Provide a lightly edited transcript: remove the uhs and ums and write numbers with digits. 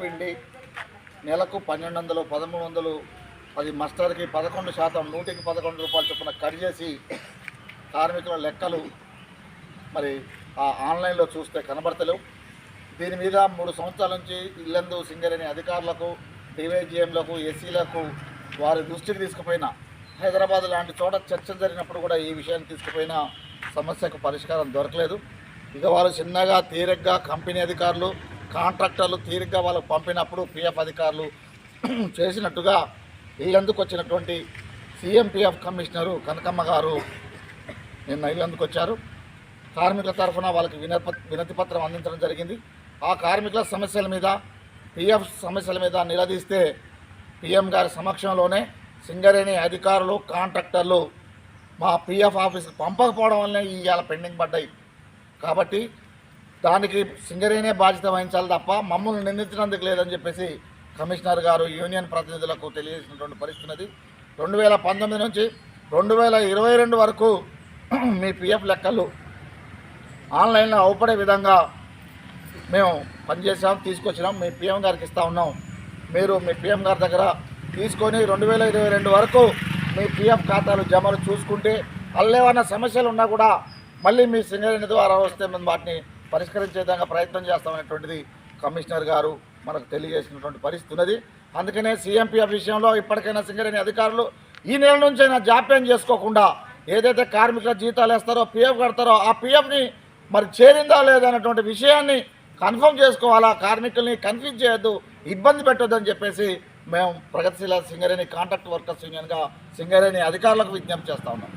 పిండి నెలకు 1200 1300 అది మస్టర్కి 11%, 100కి 11 రూపాయలు చొప్పున కట్ చేసి కార్మికుల లెక్కలు మరి ఆ ఆన్లైన్లో చూస్తే కనబడతలేవు. దీని మీద 3 సంవత్సరాల నుంచి ఇల్లందు సింగరేణి అధికారులకు, డివైజిఎంలకు, ఎస్సీలకు వారి దృష్టికి తీసుకుపోయినా, హైదరాబాద్ లాంటి చోట చర్చ జరిగినప్పుడు కూడా ఈ విషయాన్ని తీసుకుపోయినా సమస్యకు పరిష్కారం దొరకలేదు. ఇక వాళ్ళు చిన్నగా తీరిగ్గా కంపెనీ అధికారులు, కాంట్రాక్టర్లు తీరిగ్గా వాళ్ళకు పంపినప్పుడు పిఎఫ్ అధికారులు చేసినట్టుగా ఇల్లందుకు వచ్చినటువంటి సిఎంపిఎఫ్ కమిషనరు కనకమ్మ గారు నిన్న ఇల్లందుకు వచ్చారు. కార్మికుల తరఫున వాళ్ళకి వినతి పత్రం అందించడం జరిగింది. ఆ కార్మికుల సమస్యల మీద, పిఎఫ్ సమస్యల మీద నిలదీస్తే పిఎం గారి సమక్షంలోనే సింగరేణి అధికారులు, కాంట్రాక్టర్లు మా పిఎఫ్ ఆఫీస్కి పంపకపోవడం వల్లనే ఇవాళ పెండింగ్ పడ్డాయి. కాబట్టి దానికి సింగరేణే బాధ్యత వహించాలి తప్ప మమ్మల్ని నిందించడానికి లేదని చెప్పేసి కమిషనర్ గారు యూనియన్ ప్రతినిధులకు తెలియజేసినటువంటి పరిస్థితి. 2019 నుంచి 2022 వరకు మీ పిఎఫ్ లెక్కలు ఆన్లైన్లో అవుపడే విధంగా మేము పనిచేసాం, తీసుకొచ్చినాం, మీ పిఎం గారికి ఇస్తూ ఉన్నాం. మీరు మీ పిఎం గారి దగ్గర తీసుకొని 2022 వరకు మీ పిఎఫ్ ఖాతాలు జమలు చూసుకుంటే అల్లేవన్న సమస్యలు ఉన్నా కూడా మళ్ళీ మీ సింగరేణి ద్వారా వస్తే మేము వాటిని పరిష్కరించే విధంగా ప్రయత్నం చేస్తామనేటువంటిది కమిషనర్ గారు మనకు తెలియజేసినటువంటి పరిస్థితి ఉన్నది. అందుకనే సిఎంపిఎఫ్ విషయంలో ఇప్పటికైనా సింగరేణి అధికారులు ఈ నెల నుంచైనా జాప్యం చేసుకోకుండా ఏదైతే కార్మికుల జీతాలు వేస్తారో, పిఎఫ్ కడతారో ఆ పిఎఫ్ని మరి చేరిందా లేదన్నటువంటి విషయాన్ని కన్ఫర్మ్ చేసుకోవాలా. కార్మికుల్ని కన్ఫ్యూజ్ చేయొద్దు, ఇబ్బంది పెట్టొద్దని చెప్పేసి మేము ప్రగతిశీల సింగరేణి కాంట్రాక్ట్ వర్కర్స్ యూనియన్గా సింగరేణి అధికారులకు విజ్ఞప్తి చేస్తూ ఉన్నాం.